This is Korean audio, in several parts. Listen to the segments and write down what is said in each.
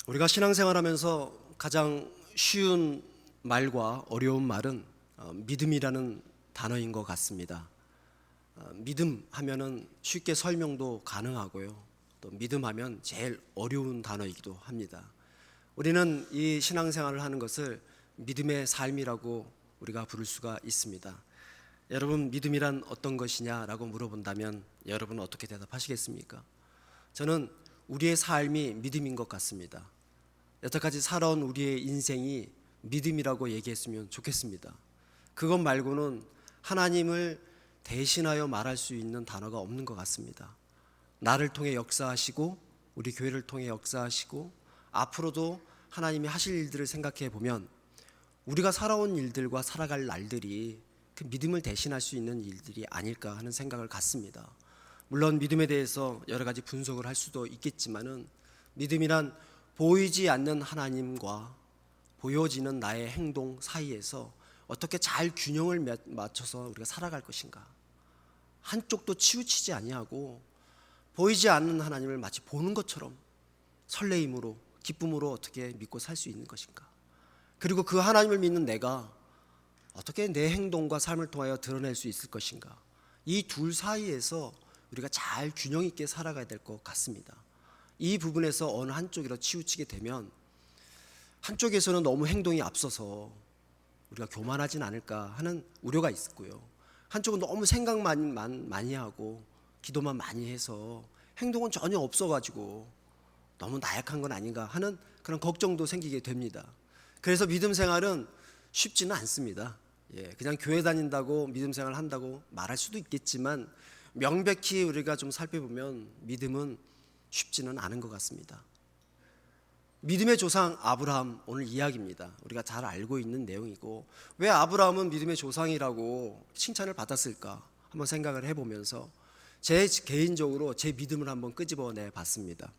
우리가 신앙생활하면서 가장 쉬운 말과 어려운 말은 믿음이라는 단어인 것 같습니다. 믿음 하면은 쉽게 설명도 가능하고요. 또 믿음 하면 제일 어려운 단어이기도 합니다. 우리는 이 신앙생활을 하는 것을 믿음의 삶이라고 우리가 부를 수가 있습니다. 여러분, 믿음이란 어떤 것이냐라고 물어본다면 여러분은 어떻게 대답하시겠습니까? 저는 우리의 삶이 믿음인 것 같습니다. 여태까지 살아온 우리의 인생이 믿음이라고 얘기했으면 좋겠습니다. 그것 말고는 하나님을 대신하여 말할 수 있는 단어가 없는 것 같습니다. 나를 통해 역사하시고 우리 교회를 통해 역사하시고 앞으로도 하나님이 하실 일들을 생각해 보면 우리가 살아온 일들과 살아갈 날들이 그 믿음을 대신할 수 있는 일들이 아닐까 하는 생각을 갖습니다. 물론 믿음에 대해서 여러 가지 분석을 할 수도 있겠지만은 믿음이란 보이지 않는 하나님과 보여지는 나의 행동 사이에서 어떻게 잘 균형을 맞춰서 우리가 살아갈 것인가. 한쪽도 치우치지 아니하고 보이지 않는 하나님을 마치 보는 것처럼 설레임으로 기쁨으로 어떻게 믿고 살 수 있는 것인가. 그리고 그 하나님을 믿는 내가 어떻게 내 행동과 삶을 통하여 드러낼 수 있을 것인가. 이 둘 사이에서 우리가 잘 균형 있게 살아가야 될 것 같습니다. 이 부분에서 어느 한쪽으로 치우치게 되면 한쪽에서는 너무 행동이 앞서서 우리가 교만하진 않을까 하는 우려가 있고요. 한쪽은 너무 생각만 많이 하고 기도만 많이 해서 행동은 전혀 없어가지고 너무 나약한 건 아닌가 하는 그런 걱정도 생기게 됩니다. 그래서 믿음 생활은 쉽지는 않습니다. 그냥 교회 다닌다고 믿음 생활 한다고 말할 수도 있겠지만 명백히 우리가 좀 살펴보면 믿음은 쉽지는 않은 것 같습니다. 믿음의 조상 아브라함 오늘 이야기입니다. 우리가 잘 알고 있는 내용이고 왜 아브라함은 믿음의 조상이라고 칭찬을 받았을까 한번 생각을 해보면서 제 개인적으로 제 믿음을 한번 끄집어내 봤습니다.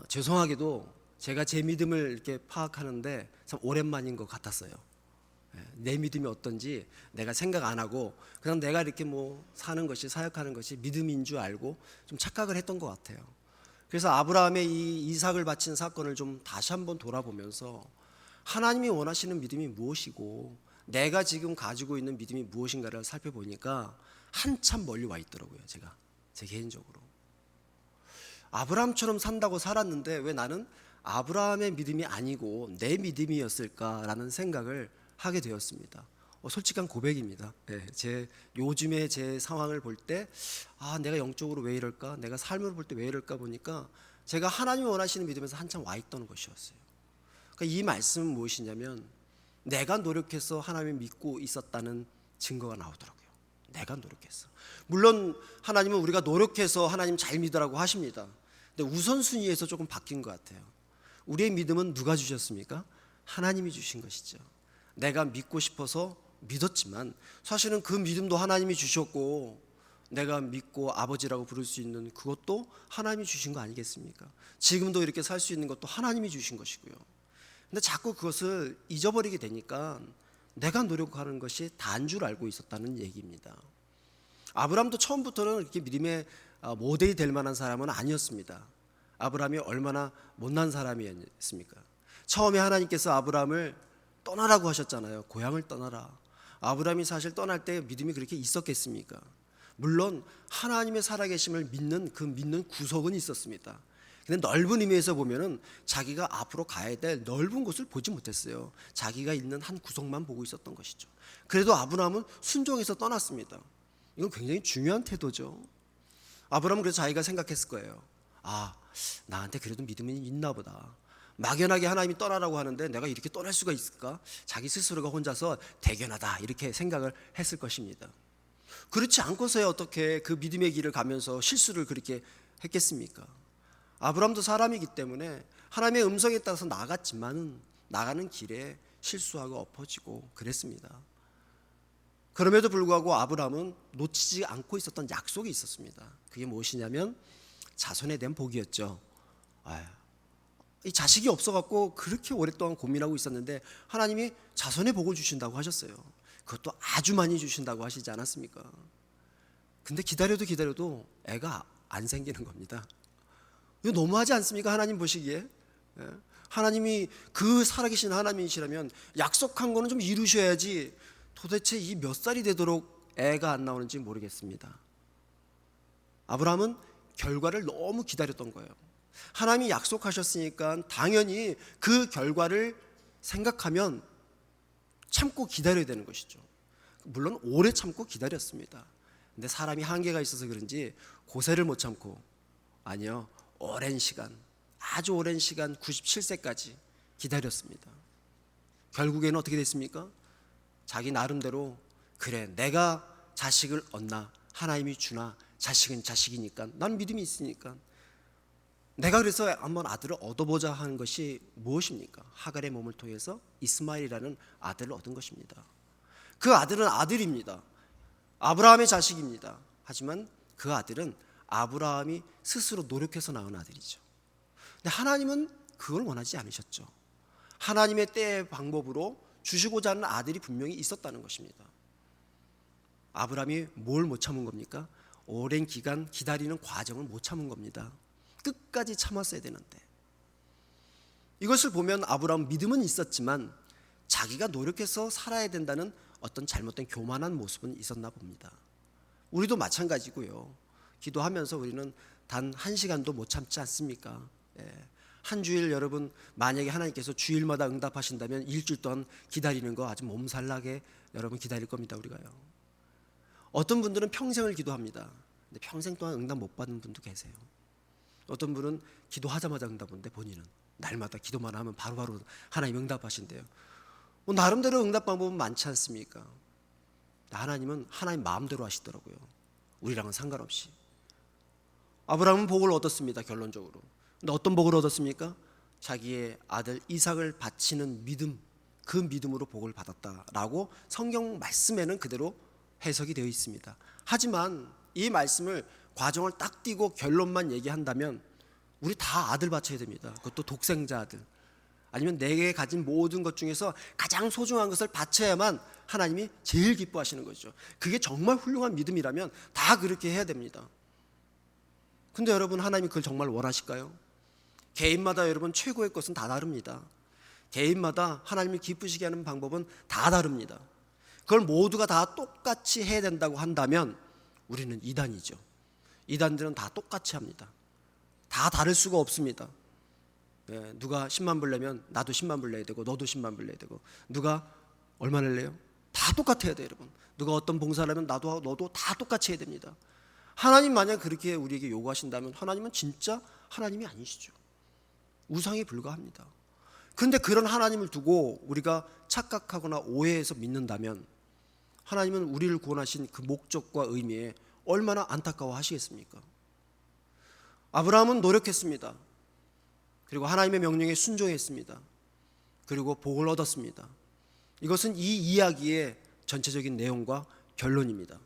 죄송하게도 제가 제 믿음을 이렇게 파악하는데 참 오랜만인 것 같았어요. 내 믿음이 어떤지 내가 생각 안 하고 그냥 내가 이렇게 뭐 사는 것이 사역하는 것이 믿음인 줄 알고 좀 착각을 했던 것 같아요. 그래서 아브라함의 이 이삭을 바친 사건을 좀 다시 한번 돌아보면서 하나님이 원하시는 믿음이 무엇이고 내가 지금 가지고 있는 믿음이 무엇인가를 살펴보니까 한참 멀리 와 있더라고요. 제가 제 개인적으로 아브라함처럼 산다고 살았는데 왜 나는 아브라함의 믿음이 아니고 내 믿음이었을까라는 생각을 하게 되었습니다. 솔직한 고백입니다. 제 요즘에 제 상황을 볼 때 내가 영적으로 왜 이럴까? 내가 삶을 볼 때 왜 이럴까 보니까 제가 하나님이 원하시는 믿음에서 한참 와 있던 것이었어요. 그러니까 이 말씀은 무엇이냐면 내가 노력해서 하나님을 믿고 있었다는 증거가 나오더라고요. 내가 노력해서. 물론 하나님은 우리가 노력해서 하나님 잘 믿으라고 하십니다. 근데 우선순위에서 조금 바뀐 것 같아요. 우리의 믿음은 누가 주셨습니까? 하나님이 주신 것이죠. 내가 믿고 싶어서 믿었지만 사실은 그 믿음도 하나님이 주셨고 내가 믿고 아버지라고 부를 수 있는 그것도 하나님이 주신 거 아니겠습니까? 지금도 이렇게 살 수 있는 것도 하나님이 주신 것이고요. 근데 자꾸 그것을 잊어버리게 되니까 내가 노력하는 것이 다인 줄 알고 있었다는 얘기입니다. 아브라함도 처음부터는 이렇게 믿음의 모델이 될 만한 사람은 아니었습니다. 아브라함이 얼마나 못난 사람이었습니까? 처음에 하나님께서 아브라함을 떠나라고 하셨잖아요. 고향을 떠나라. 아브라함이 사실 떠날 때 믿음이 그렇게 있었겠습니까? 물론 하나님의 살아계심을 믿는 그 믿는 구석은 있었습니다. 근데 넓은 의미에서 보면은 자기가 앞으로 가야 될 넓은 곳을 보지 못했어요. 자기가 있는 한 구석만 보고 있었던 것이죠. 그래도 아브라함은 순종해서 떠났습니다. 이건 굉장히 중요한 태도죠. 아브라함은 그래서 자기가 생각했을 거예요. 나한테 그래도 믿음이 있나 보다. 막연하게 하나님이 떠나라고 하는데 내가 이렇게 떠날 수가 있을까? 자기 스스로가 혼자서 대견하다 이렇게 생각을 했을 것입니다. 그렇지 않고서야 어떻게 그 믿음의 길을 가면서 실수를 그렇게 했겠습니까? 아브라함도 사람이기 때문에 하나님의 음성에 따라서 나갔지만 나가는 길에 실수하고 엎어지고 그랬습니다. 그럼에도 불구하고 아브라함은 놓치지 않고 있었던 약속이 있었습니다. 그게 무엇이냐면 자손에 대한 복이었죠. 이 자식이 없어갖고 그렇게 오랫동안 고민하고 있었는데 하나님이 자손의 복을 주신다고 하셨어요. 그것도 아주 많이 주신다고 하시지 않았습니까? 근데 기다려도 애가 안 생기는 겁니다. 이거 너무하지 않습니까? 하나님 보시기에. 예? 하나님이 그 살아계신 하나님이시라면 약속한 거는 좀 이루셔야지 도대체 이 몇 살이 되도록 애가 안 나오는지 모르겠습니다. 아브라함은 결과를 너무 기다렸던 거예요. 하나님이 약속하셨으니까 당연히 그 결과를 생각하면 참고 기다려야 되는 것이죠. 물론 오래 참고 기다렸습니다. 근데 사람이 한계가 있어서 그런지 고세를 못 참고, 아니요, 오랜 시간, 아주 오랜 시간 97세까지 기다렸습니다. 결국에는 어떻게 됐습니까? 자기 나름대로 그래, 내가 자식을 얻나, 하나님이 주나, 자식은 자식이니까, 난 믿음이 있으니까 내가 그래서 한번 아들을 얻어보자 하는 것이 무엇입니까? 하갈의 몸을 통해서 이스마엘이라는 아들을 얻은 것입니다. 그 아들은 아들입니다. 아브라함의 자식입니다. 하지만 그 아들은 아브라함이 스스로 노력해서 낳은 아들이죠. 근데 하나님은 그걸 원하지 않으셨죠. 하나님의 때의 방법으로 주시고자 하는 아들이 분명히 있었다는 것입니다. 아브라함이 뭘 못 참은 겁니까? 오랜 기간 기다리는 과정을 못 참은 겁니다. 끝까지 참았어야 되는데. 이것을 보면 아브라함 믿음은 있었지만 자기가 노력해서 살아야 된다는 어떤 잘못된 교만한 모습은 있었나 봅니다. 우리도 마찬가지고요. 기도하면서 우리는 단 1시간도 못 참지 않습니까? 한 주일 여러분 만약에 하나님께서 주일마다 응답하신다면 일주일 동안 기다리는 거 아주 몸살나게 여러분 기다릴 겁니다. 우리가요. 어떤 분들은 평생을 기도합니다. 근데 평생 동안 응답 못 받는 분도 계세요. 어떤 분은 기도하자마자 응답 오는데 본인은 날마다 기도만 하면 바로바로 하나님 응답하신대요. 나름대로 응답 방법은 많지 않습니까? 하나님은 하나님 마음대로 하시더라고요. 우리랑은 상관없이. 아브라함은 복을 얻었습니다. 결론적으로. 근데 어떤 복을 얻었습니까? 자기의 아들 이삭을 바치는 믿음, 그 믿음으로 복을 받았다라고 성경 말씀에는 그대로 해석이 되어 있습니다. 하지만 이 말씀을 과정을 딱 띄고 결론만 얘기한다면 우리 다 아들 바쳐야 됩니다. 그것도 독생자 아들. 아니면 내게 가진 모든 것 중에서 가장 소중한 것을 바쳐야만 하나님이 제일 기뻐하시는 거죠. 그게 정말 훌륭한 믿음이라면 다 그렇게 해야 됩니다. 근데 여러분, 하나님이 그걸 정말 원하실까요? 개인마다 여러분 최고의 것은 다 다릅니다. 개인마다 하나님을 기쁘시게 하는 방법은 다 다릅니다. 그걸 모두가 다 똑같이 해야 된다고 한다면 우리는 이단이죠. 이단들은 다 똑같이 합니다. 다 다를 수가 없습니다. 누가 10만 불 내면 나도 10만 불 내야 되고 너도 10만 불 내야 되고, 누가 얼마를 내요? 다 똑같아야 돼요, 여러분. 누가 어떤 봉사를 하면 나도 너도 다 똑같이 해야 됩니다. 하나님 만약 그렇게 우리에게 요구하신다면 하나님은 진짜 하나님이 아니시죠. 우상에 불과합니다. 그런데 그런 하나님을 두고 우리가 착각하거나 오해해서 믿는다면 하나님은 우리를 구원하신 그 목적과 의미에 얼마나 안타까워 하시겠습니까? 아브라함은 노력했습니다. 그리고 하나님의 명령에 순종했습니다. 그리고 복을 얻었습니다. 이것은 이 이야기의 전체적인 내용과 결론입니다.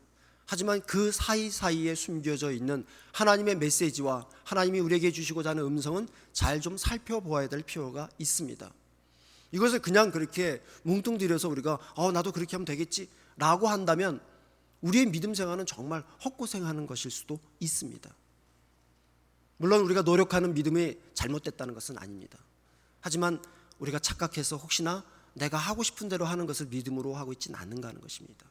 하지만 그 사이사이에 숨겨져 있는 하나님의 메시지와 하나님이 우리에게 주시고자 하는 음성은 잘 좀 살펴보아야 될 필요가 있습니다. 이것을 그냥 그렇게 뭉뚱그려서 우리가 나도 그렇게 하면 되겠지 라고 한다면 우리의 믿음 생활은 정말 헛고생하는 것일 수도 있습니다. 물론 우리가 노력하는 믿음이 잘못됐다는 것은 아닙니다. 하지만 우리가 착각해서 혹시나 내가 하고 싶은 대로 하는 것을 믿음으로 하고 있지는 않는가 하는 것입니다.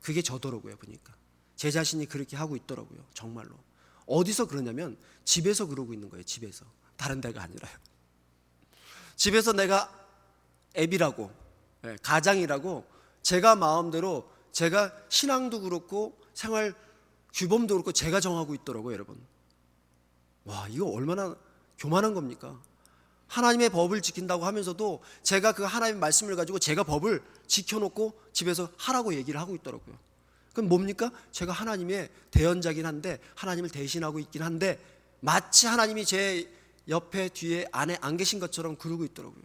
그게 저더라고요. 보니까 제 자신이 그렇게 하고 있더라고요. 정말로. 어디서 그러냐면 집에서 그러고 있는 거예요. 집에서. 다른 데가 아니라요. 집에서 내가 애비라고, 가장이라고 제가 마음대로, 제가 신앙도 그렇고 생활 규범도 그렇고 제가 정하고 있더라고요. 여러분, 와, 이거 얼마나 교만한 겁니까? 하나님의 법을 지킨다고 하면서도 제가 그 하나님의 말씀을 가지고 제가 법을 지켜놓고 집에서 하라고 얘기를 하고 있더라고요. 그럼 뭡니까? 제가 하나님의 대언자긴 한데, 하나님을 대신하고 있긴 한데 마치 하나님이 제 옆에 뒤에 안에 안 계신 것처럼 그러고 있더라고요.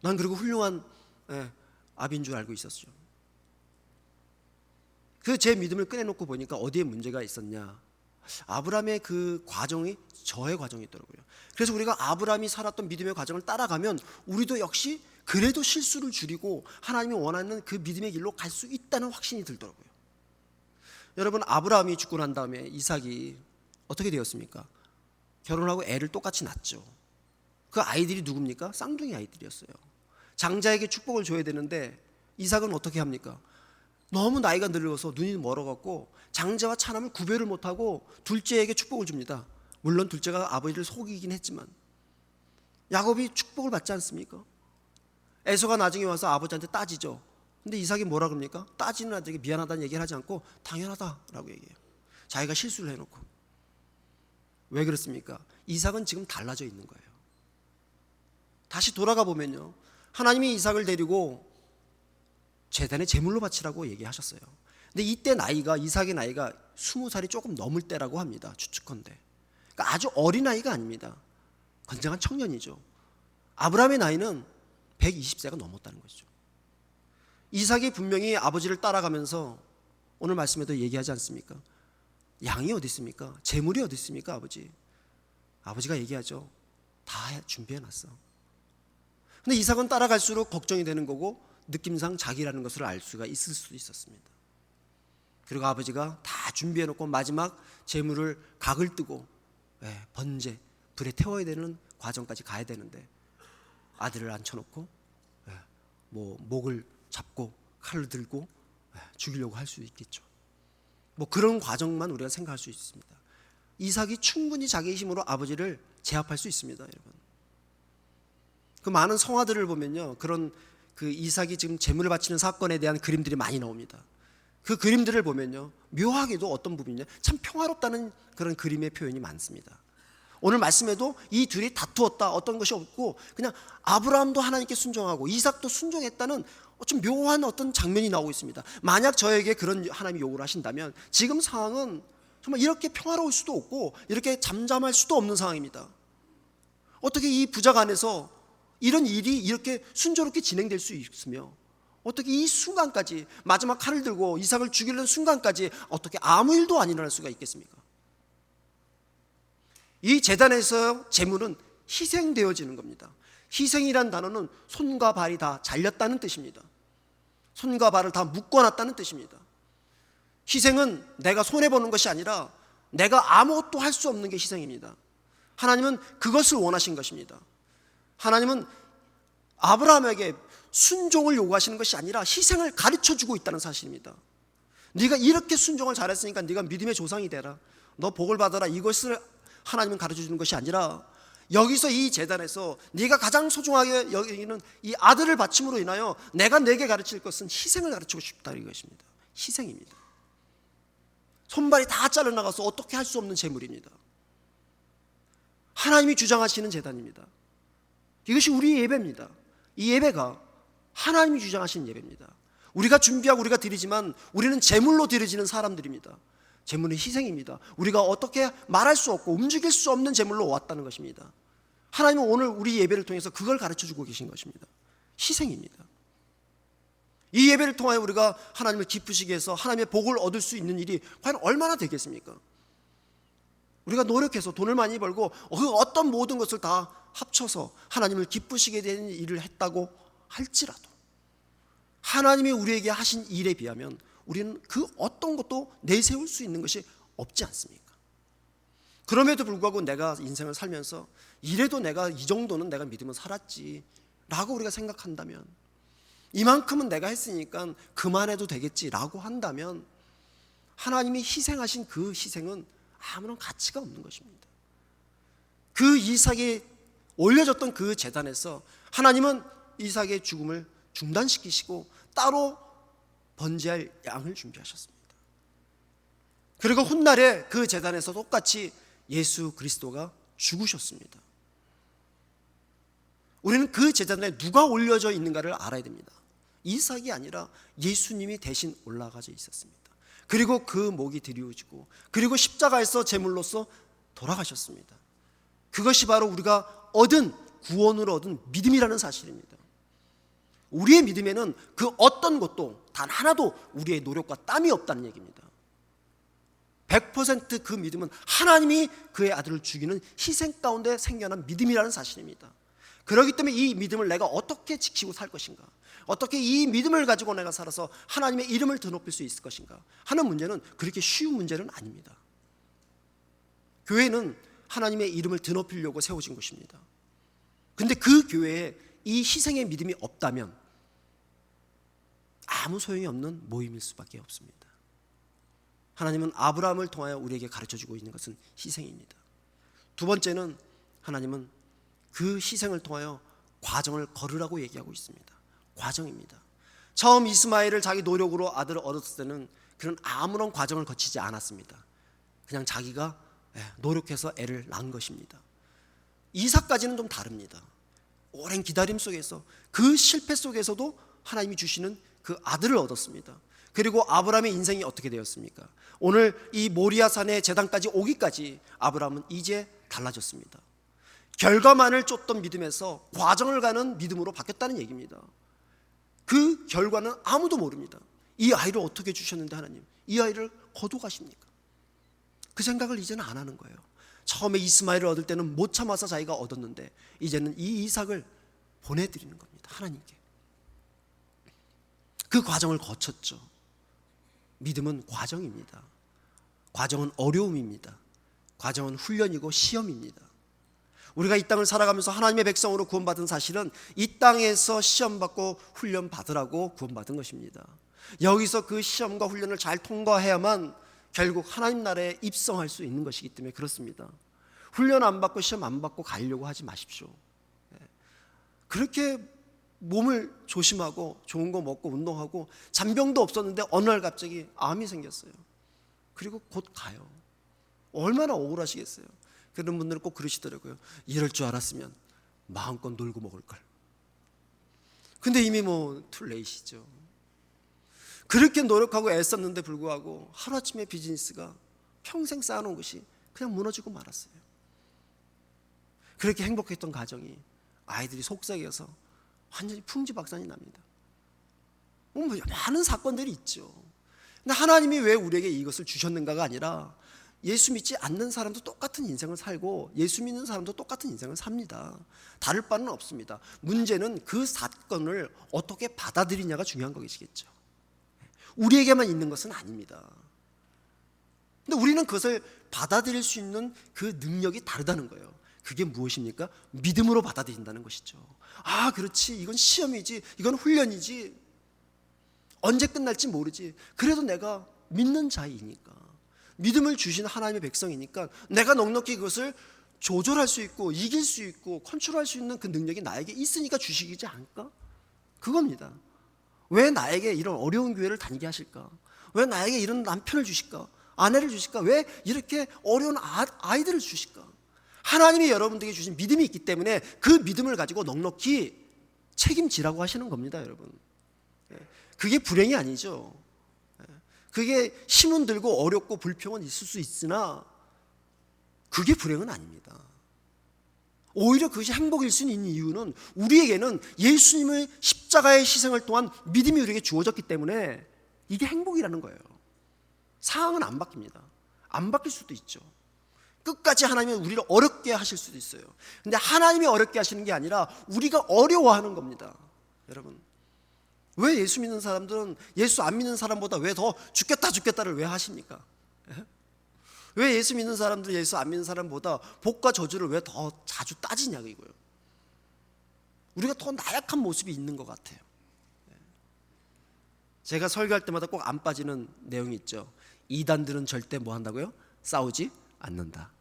난 그리고 훌륭한 아비인 줄 알고 있었죠. 그 제 믿음을 꺼내놓고 보니까 어디에 문제가 있었냐? 아브라함의 그 과정이 저의 과정이 있더라고요. 그래서 우리가 아브라함이 살았던 믿음의 과정을 따라가면 우리도 역시 그래도 실수를 줄이고 하나님이 원하는 그 믿음의 길로 갈 수 있다는 확신이 들더라고요. 여러분, 아브라함이 죽고 난 다음에 이삭이 어떻게 되었습니까? 결혼하고 애를 똑같이 낳죠. 그 아이들이 누굽니까? 쌍둥이 아이들이었어요. 장자에게 축복을 줘야 되는데 이삭은 어떻게 합니까? 너무 나이가 늙어서 눈이 멀어갖고 장자와 차남을 구별을 못하고 둘째에게 축복을 줍니다. 물론 둘째가 아버지를 속이긴 했지만 야곱이 축복을 받지 않습니까? 에서가 나중에 와서 아버지한테 따지죠. 근데 이삭이 뭐라 그럽니까? 따지는 아들에게 미안하다는 얘기를 하지 않고 당연하다라고 얘기해요. 자기가 실수를 해놓고. 왜 그렇습니까? 이삭은 지금 달라져 있는 거예요. 다시 돌아가 보면요, 하나님이 이삭을 데리고 제단에 제물로 바치라고 얘기하셨어요. 근데 이때 나이가, 이삭의 나이가 20살이 조금 넘을 때라고 합니다. 추측컨대. 그러니까 아주 어린 아이가 아닙니다. 건장한 청년이죠. 아브라함의 나이는 120세가 넘었다는 거죠. 이삭이 분명히 아버지를 따라가면서 오늘 말씀에도 얘기하지 않습니까? 양이 어디 있습니까? 재물이 어디 있습니까, 아버지? 아버지가 얘기하죠. 다 준비해놨어. 근데 이삭은 따라갈수록 걱정이 되는 거고 느낌상 자기라는 것을 알 수가 있을 수도 있었습니다. 그리고 아버지가 다 준비해놓고 마지막 재물을 각을 뜨고 번제, 불에 태워야 되는 과정까지 가야 되는데 아들을 앉혀놓고 목을 잡고 칼을 들고 죽이려고 할 수도 있겠죠. 그런 과정만 우리가 생각할 수 있습니다. 이삭이 충분히 자기의 힘으로 아버지를 제압할 수 있습니다, 여러분. 그 많은 성화들을 보면요, 그런 그 이삭이 지금 제물을 바치는 사건에 대한 그림들이 많이 나옵니다. 그 그림들을 보면요, 묘하게도 어떤 부분이냐, 참 평화롭다는 그런 그림의 표현이 많습니다. 오늘 말씀에도 이 둘이 다투었다, 어떤 것이 없고 그냥 아브라함도 하나님께 순종하고 이삭도 순종했다는 좀 묘한 어떤 장면이 나오고 있습니다. 만약 저에게 그런 하나님이 요구를 하신다면 지금 상황은 정말 이렇게 평화로울 수도 없고 이렇게 잠잠할 수도 없는 상황입니다. 어떻게 이 부작 안에서 이런 일이 이렇게 순조롭게 진행될 수 있으며 어떻게 이 순간까지 마지막 칼을 들고 이삭을 죽이려는 순간까지 어떻게 아무 일도 안 일어날 수가 있겠습니까? 이 제단에서 제물은 희생되어지는 겁니다. 희생이란 단어는 손과 발이 다 잘렸다는 뜻입니다. 손과 발을 다 묶어놨다는 뜻입니다. 희생은 내가 손해보는 것이 아니라 내가 아무것도 할 수 없는 게 희생입니다. 하나님은 그것을 원하신 것입니다. 하나님은 아브라함에게 순종을 요구하시는 것이 아니라 희생을 가르쳐주고 있다는 사실입니다. 네가 이렇게 순종을 잘했으니까 네가 믿음의 조상이 되라, 너 복을 받아라, 이것을 하나님은 가르쳐주는 것이 아니라 여기서 이 제단에서 네가 가장 소중하게 여기는 이 아들을 바침으로 인하여 내가 네게 가르칠 것은 희생을 가르치고 싶다는 것입니다. 희생입니다. 손발이 다 잘려나가서 어떻게 할 수 없는 제물입니다. 하나님이 주장하시는 제단입니다. 이것이 우리의 예배입니다. 이 예배가 하나님이 주장하시는 예배입니다. 우리가 준비하고 우리가 드리지만 우리는 제물로 드려지는 사람들입니다. 제물은 희생입니다. 우리가 어떻게 말할 수 없고 움직일 수 없는 제물로 왔다는 것입니다. 하나님은 오늘 우리 예배를 통해서 그걸 가르쳐주고 계신 것입니다. 희생입니다. 이 예배를 통하여 우리가 하나님을 기쁘시게 해서 하나님의 복을 얻을 수 있는 일이 과연 얼마나 되겠습니까? 우리가 노력해서 돈을 많이 벌고 그 어떤 모든 것을 다 합쳐서 하나님을 기쁘시게 되는 일을 했다고 할지라도 하나님이 우리에게 하신 일에 비하면 우리는 그 어떤 것도 내세울 수 있는 것이 없지 않습니까? 그럼에도 불구하고 내가 인생을 살면서 이래도 내가 이 정도는 내가 믿으면 살았지 라고 우리가 생각한다면, 이만큼은 내가 했으니까 그만해도 되겠지 라고 한다면 하나님이 희생하신 그 희생은 아무런 가치가 없는 것입니다. 그 이삭이 올려졌던 그 제단에서 하나님은 이삭의 죽음을 중단시키시고 따로 번제할 양을 준비하셨습니다. 그리고 훗날에 그 제단에서 똑같이 예수 그리스도가 죽으셨습니다. 우리는 그 제단에 누가 올려져 있는가를 알아야 됩니다. 이삭이 아니라 예수님이 대신 올라가져 있었습니다. 그리고 그 목이 드리워지고 그리고 십자가에서 제물로서 돌아가셨습니다. 그것이 바로 우리가 얻은 구원으로 얻은 믿음이라는 사실입니다. 우리의 믿음에는 그 어떤 것도 단 하나도 우리의 노력과 땀이 없다는 얘기입니다. 100% 그 믿음은 하나님이 그의 아들을 죽이는 희생 가운데 생겨난 믿음이라는 사실입니다. 그렇기 때문에 이 믿음을 내가 어떻게 지키고 살 것인가, 어떻게 이 믿음을 가지고 내가 살아서 하나님의 이름을 더 높일 수 있을 것인가 하는 문제는 그렇게 쉬운 문제는 아닙니다. 교회는 하나님의 이름을 드높이려고 세워진 것입니다. 근데 그 교회에 이 희생의 믿음이 없다면 아무 소용이 없는 모임일 수밖에 없습니다. 하나님은 아브라함을 통하여 우리에게 가르쳐주고 있는 것은 희생입니다. 두 번째는 하나님은 그 희생을 통하여 과정을 걸으라고 얘기하고 있습니다. 과정입니다. 처음 이스마엘을 자기 노력으로 아들을 얻었을 때는 그는 아무런 과정을 거치지 않았습니다. 그냥 자기가 노력해서 애를 낳은 것입니다. 이삭까지는 좀 다릅니다. 오랜 기다림 속에서, 그 실패 속에서도 하나님이 주시는 그 아들을 얻었습니다. 그리고 아브라함의 인생이 어떻게 되었습니까? 오늘 이 모리아산의 제단까지 오기까지 아브라함은 이제 달라졌습니다. 결과만을 쫓던 믿음에서 과정을 가는 믿음으로 바뀌었다는 얘기입니다. 그 결과는 아무도 모릅니다. 이 아이를 어떻게 주셨는데 하나님, 이 아이를 거둬가십니까? 그 생각을 이제는 안 하는 거예요. 처음에 이스마엘을 얻을 때는 못 참아서 자기가 얻었는데 이제는 이 이삭을 보내드리는 겁니다. 하나님께. 그 과정을 거쳤죠. 믿음은 과정입니다. 과정은 어려움입니다. 과정은 훈련이고 시험입니다. 우리가 이 땅을 살아가면서 하나님의 백성으로 구원받은 사실은 이 땅에서 시험받고 훈련받으라고 구원받은 것입니다. 여기서 그 시험과 훈련을 잘 통과해야만 결국 하나님 나라에 입성할 수 있는 것이기 때문에 그렇습니다. 훈련 안 받고 시험 안 받고 가려고 하지 마십시오. 그렇게 몸을 조심하고 좋은 거 먹고 운동하고 잔병도 없었는데 어느 날 갑자기 암이 생겼어요. 그리고 곧 가요. 얼마나 억울하시겠어요. 그런 분들은 꼭 그러시더라고요. 이럴 줄 알았으면 마음껏 놀고 먹을 걸. 근데 이미 툴레이시죠. 그렇게 노력하고 애썼는데 불구하고 하루아침에 비즈니스가 평생 쌓아놓은 것이 그냥 무너지고 말았어요. 그렇게 행복했던 가정이 아이들이 속삭여서 완전히 풍지박산이 납니다. 많은 사건들이 있죠. 근데 하나님이 왜 우리에게 이것을 주셨는가가 아니라 예수 믿지 않는 사람도 똑같은 인생을 살고 예수 믿는 사람도 똑같은 인생을 삽니다. 다를 바는 없습니다. 문제는 그 사건을 어떻게 받아들이냐가 중요한 것이겠죠. 우리에게만 있는 것은 아닙니다. 근데 우리는 그것을 받아들일 수 있는 그 능력이 다르다는 거예요. 그게 무엇입니까? 믿음으로 받아들인다는 것이죠. 아, 그렇지. 이건 시험이지. 이건 훈련이지. 언제 끝날지 모르지. 그래도 내가 믿는 자이니까, 믿음을 주신 하나님의 백성이니까 내가 넉넉히 그것을 조절할 수 있고 이길 수 있고 컨트롤할 수 있는 그 능력이 나에게 있으니까 주시지 않을까? 그겁니다. 왜 나에게 이런 어려운 교회를 다니게 하실까? 왜 나에게 이런 남편을 주실까? 아내를 주실까? 왜 이렇게 어려운 아이들을 주실까? 하나님이 여러분들에게 주신 믿음이 있기 때문에 그 믿음을 가지고 넉넉히 책임지라고 하시는 겁니다, 여러분. 그게 불행이 아니죠. 그게 힘은 들고 어렵고 불평은 있을 수 있으나 그게 불행은 아닙니다. 오히려 그것이 행복일 수 있는 이유는 우리에게는 예수님의 십자가의 희생을 통한 믿음이 우리에게 주어졌기 때문에 이게 행복이라는 거예요. 상황은 안 바뀝니다. 안 바뀔 수도 있죠. 끝까지 하나님은 우리를 어렵게 하실 수도 있어요. 근데 하나님이 어렵게 하시는 게 아니라 우리가 어려워하는 겁니다. 여러분, 왜 예수 믿는 사람들은 예수 안 믿는 사람보다 왜 더 죽겠다를 왜 하십니까? 왜 예수 믿는 사람들은 예수 안 믿는 사람보다 복과 저주를 왜 더 자주 따지냐고 이거예요. 우리가 더 나약한 모습이 있는 것 같아요. 제가 설교할 때마다 꼭 안 빠지는 내용이 있죠. 이단들은 절대 뭐 한다고요? 싸우지 않는다.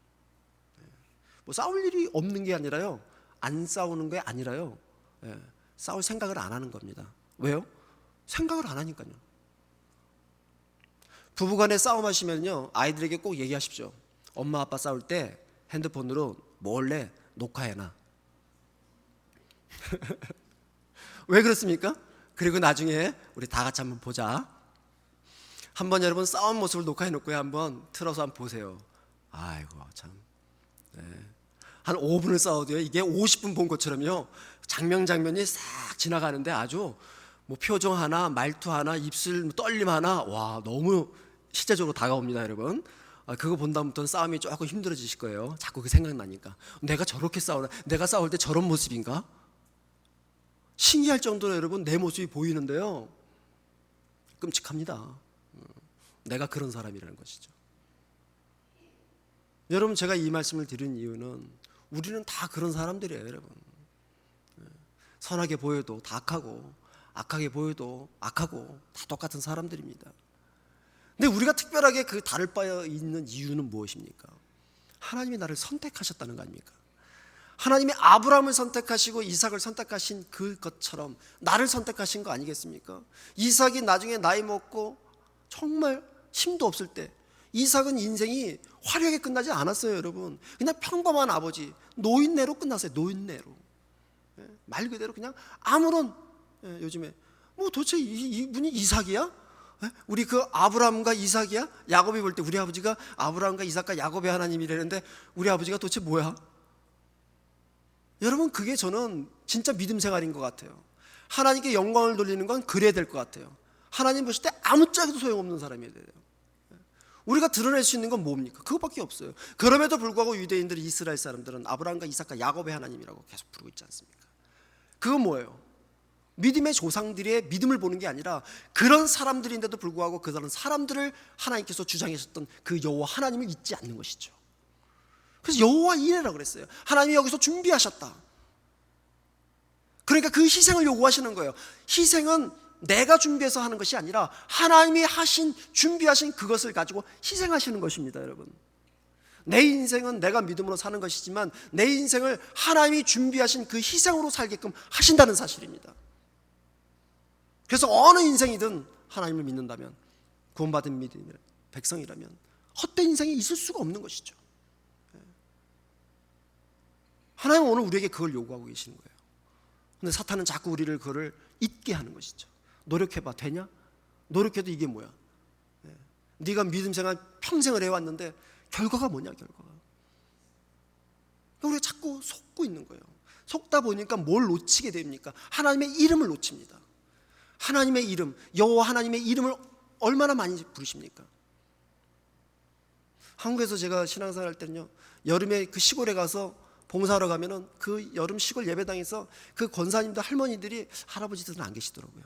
싸울 일이 없는 게 아니라요, 안 싸우는 게 아니라요, 싸울 생각을 안 하는 겁니다. 왜요? 생각을 안 하니까요. 부부간에 싸움하시면요, 아이들에게 꼭 얘기하십시오. 엄마 아빠 싸울 때 핸드폰으로 몰래 녹화해놔. 왜 그렇습니까? 그리고 나중에 우리 다 같이 한번 보자. 한번 여러분 싸운 모습을 녹화해놓고요, 한번 틀어서 한번 보세요. 아이고 참, 한 5분을 싸워도요, 이게 50분 본 것처럼요, 장면이 싹 지나가는데 아주 표정 하나, 말투 하나, 입술 떨림 하나, 와, 너무 실제적으로 다가옵니다, 여러분. 그거 본 다음부터는 싸움이 조금 힘들어지실 거예요. 자꾸 그 생각나니까. 내가 저렇게 싸우나? 내가 싸울 때 저런 모습인가? 신기할 정도로 여러분 내 모습이 보이는데요, 끔찍합니다. 내가 그런 사람이라는 것이죠. 여러분, 제가 이 말씀을 드린 이유는 우리는 다 그런 사람들이에요, 여러분. 선하게 보여도 다 악하고, 악하게 보여도 악하고, 다 똑같은 사람들입니다. 근데 우리가 특별하게 그 다를 바 있는 이유는 무엇입니까? 하나님이 나를 선택하셨다는 거 아닙니까? 하나님이 아브라함을 선택하시고 이삭을 선택하신 그것처럼 나를 선택하신 거 아니겠습니까? 이삭이 나중에 나이 먹고 정말 힘도 없을 때, 이삭은 인생이 화려하게 끝나지 않았어요, 여러분. 그냥 평범한 아버지, 노인네로 끝났어요. 노인네로. 말 그대로 그냥 아무런, 요즘에 뭐 도대체 이분이 이삭이야? 우리 그 아브라함과 이삭이야? 야곱이 볼 때 우리 아버지가 아브라함과 이삭과 야곱의 하나님이라는데 우리 아버지가 도대체 뭐야? 여러분, 그게 저는 진짜 믿음 생활인 것 같아요. 하나님께 영광을 돌리는 건 그래야 될 것 같아요. 하나님 보실 때 아무짝에도 소용없는 사람이어야 돼요. 우리가 드러낼 수 있는 건 뭡니까? 그것밖에 없어요. 그럼에도 불구하고 유대인들, 이스라엘 사람들은 아브라함과 이삭과 야곱의 하나님이라고 계속 부르고 있지 않습니까? 그건 뭐예요? 믿음의 조상들의 믿음을 보는 게 아니라 그런 사람들인데도 불구하고 그런 사람들을 하나님께서 주장하셨던 그 여호와 하나님을 잊지 않는 것이죠. 그래서 여호와 이레라고 그랬어요. 하나님이 여기서 준비하셨다. 그러니까 그 희생을 요구하시는 거예요. 희생은 내가 준비해서 하는 것이 아니라 하나님이 준비하신 그것을 가지고 희생하시는 것입니다, 여러분. 내 인생은 내가 믿음으로 사는 것이지만 내 인생을 하나님이 준비하신 그 희생으로 살게끔 하신다는 사실입니다. 그래서 어느 인생이든 하나님을 믿는다면, 구원받은 믿음의 백성이라면 헛된 인생이 있을 수가 없는 것이죠. 하나님은 오늘 우리에게 그걸 요구하고 계시는 거예요. 근데 사탄은 자꾸 우리를 그거를 잊게 하는 것이죠. 노력해봐, 되냐? 노력해도 이게 뭐야? 네가 믿음 생활 평생을 해왔는데 결과가 뭐냐, 결과가. 우리가 자꾸 속고 있는 거예요. 속다 보니까 뭘 놓치게 됩니까? 하나님의 이름을 놓칩니다. 하나님의 이름, 여호와 하나님의 이름을 얼마나 많이 부르십니까? 한국에서 제가 신앙생활 할 때는요, 여름에 그 시골에 가서 봉사하러 가면은 그 여름 시골 예배당에서 그 권사님들, 할머니들이, 할아버지들은 안 계시더라고요.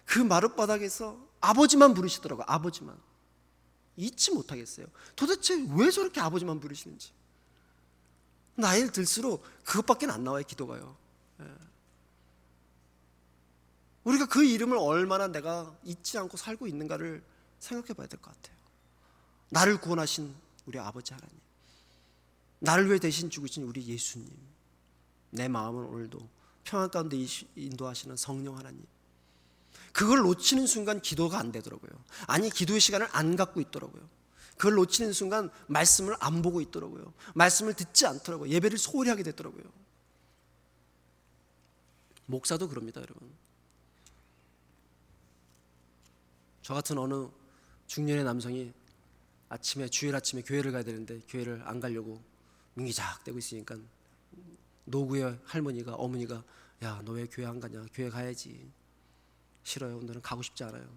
그 마룻바닥에서 아버지만 부르시더라고요. 아버지만. 잊지 못하겠어요. 도대체 왜 저렇게 아버지만 부르시는지. 나이를 들수록 그것밖에 안 나와요, 기도가요. 우리가 그 이름을 얼마나 내가 잊지 않고 살고 있는가를 생각해 봐야 될 것 같아요. 나를 구원하신 우리 아버지 하나님, 나를 위해 대신 죽으신 우리 예수님, 내 마음은 오늘도 평안 가운데 인도하시는 성령 하나님, 그걸 놓치는 순간 기도가 안 되더라고요. 아니, 기도의 시간을 안 갖고 있더라고요. 그걸 놓치는 순간 말씀을 안 보고 있더라고요. 말씀을 듣지 않더라고요. 예배를 소홀히 하게 되더라고요. 목사도 그럽니다, 여러분. 저 같은 어느 중년의 남성이 주일 아침에 교회를 가야 되는데 교회를 안 가려고 민기작대고 있으니까 노구의 할머니가, 어머니가, 야, 너 왜 교회 안 가냐? 교회 가야지. 싫어요. 오늘은 가고 싶지 않아요.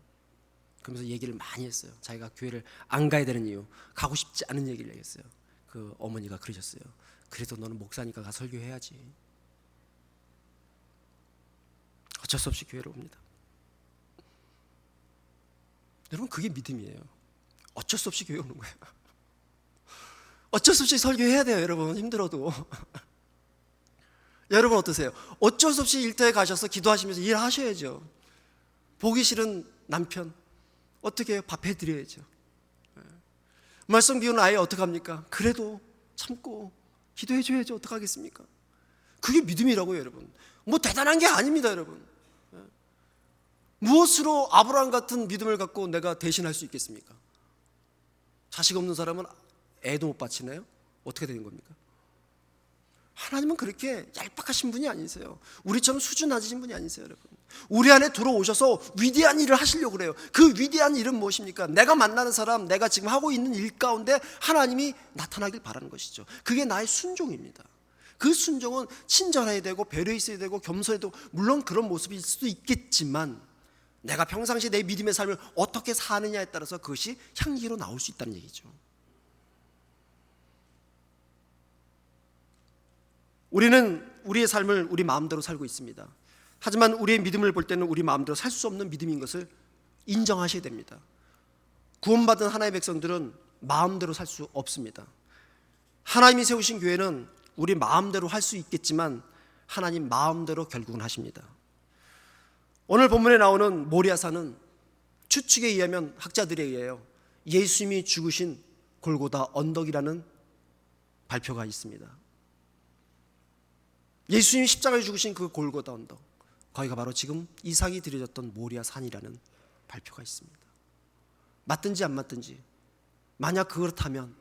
그러면서 얘기를 많이 했어요. 자기가 교회를 안 가야 되는 이유, 가고 싶지 않은 얘기를 얘기했어요. 그 어머니가 그러셨어요. 그래도 너는 목사니까 가 설교해야지. 어쩔 수 없이 교회를 옵니다. 여러분, 그게 믿음이에요. 어쩔 수 없이 교회 오는 거예요. 어쩔 수 없이 설교해야 돼요, 여러분. 힘들어도. 여러분 어떠세요? 어쩔 수 없이 일터에 가셔서 기도하시면서 일하셔야죠. 보기 싫은 남편 어떻게 해요? 밥 해드려야죠. 말썽 비우는 아이 어떡합니까? 그래도 참고 기도해줘야죠. 어떡하겠습니까? 그게 믿음이라고요, 여러분. 뭐 대단한 게 아닙니다, 여러분. 무엇으로 아브라함 같은 믿음을 갖고 내가 대신할 수 있겠습니까? 자식 없는 사람은 애도 못 바치나요? 어떻게 되는 겁니까? 하나님은 그렇게 얄팍하신 분이 아니세요. 우리처럼 수준 낮으신 분이 아니세요, 여러분. 우리 안에 들어오셔서 위대한 일을 하시려고 그래요. 그 위대한 일은 무엇입니까? 내가 만나는 사람, 내가 지금 하고 있는 일 가운데 하나님이 나타나길 바라는 것이죠. 그게 나의 순종입니다. 그 순종은 친절해야 되고 배려 있어야 되고 겸손해야 되고, 물론 그런 모습일 수도 있겠지만 내가 평상시 내 믿음의 삶을 어떻게 사느냐에 따라서 그것이 향기로 나올 수 있다는 얘기죠. 우리는 우리의 삶을 우리 마음대로 살고 있습니다. 하지만 우리의 믿음을 볼 때는 우리 마음대로 살 수 없는 믿음인 것을 인정하셔야 됩니다. 구원받은 하나님의 백성들은 마음대로 살 수 없습니다. 하나님이 세우신 교회는 우리 마음대로 할 수 있겠지만 하나님 마음대로 결국은 하십니다. 오늘 본문에 나오는 모리아산은 추측에 의하면, 학자들에 의하여 예수님이 죽으신 골고다 언덕이라는 발표가 있습니다. 예수님이 십자가에 죽으신 그 골고다 언덕, 거기가 바로 지금 이삭이 드려졌던 모리아산이라는 발표가 있습니다. 맞든지 안 맞든지, 만약 그렇다면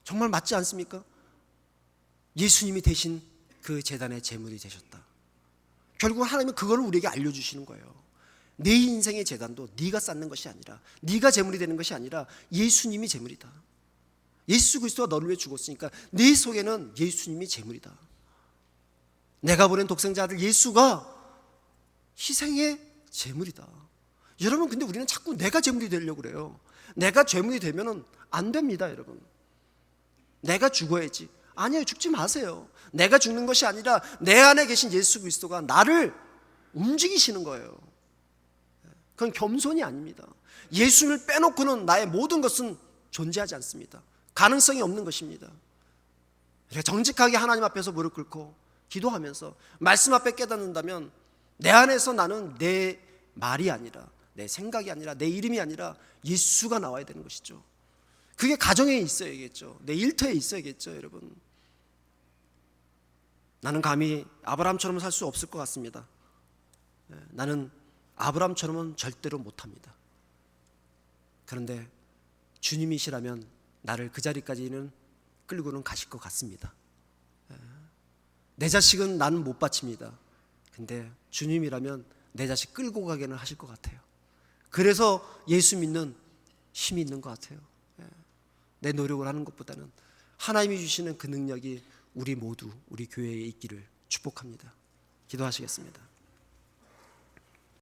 정말 맞지 않습니까? 예수님이 대신 그 제단의 제물이 되셨다. 결국 하나님은 그걸 우리에게 알려주시는 거예요. 내 인생의 제단도 네가 쌓는 것이 아니라, 네가 제물이 되는 것이 아니라 예수님이 제물이다. 예수 그리스도가 너를 위해 죽었으니까 네 속에는 예수님이 제물이다. 내가 보낸 독생자 아들 예수가 희생의 제물이다. 여러분, 근데 우리는 자꾸 내가 제물이 되려고 그래요. 내가 제물이 되면 안 됩니다, 여러분. 내가 죽어야지. 아니에요, 죽지 마세요. 내가 죽는 것이 아니라 내 안에 계신 예수 그리스도가 나를 움직이시는 거예요. 그건 겸손이 아닙니다. 예수를 빼놓고는 나의 모든 것은 존재하지 않습니다. 가능성이 없는 것입니다. 정직하게 하나님 앞에서 무릎 꿇고 기도하면서 말씀 앞에 깨닫는다면 내 안에서 나는 내 말이 아니라, 내 생각이 아니라, 내 이름이 아니라 예수가 나와야 되는 것이죠. 그게 가정에 있어야겠죠. 내 일터에 있어야겠죠, 여러분. 나는 감히 아브라함처럼 살 수 없을 것 같습니다. 나는 아브라함처럼은 절대로 못합니다. 그런데 주님이시라면 나를 그 자리까지는 끌고는 가실 것 같습니다. 내 자식은 나는 못 바칩니다. 근데 주님이라면 내 자식 끌고 가게는 하실 것 같아요. 그래서 예수 믿는 힘이 있는 것 같아요. 내 노력을 하는 것보다는 하나님이 주시는 그 능력이 우리 모두, 우리 교회에 있기를 축복합니다. 기도하시겠습니다.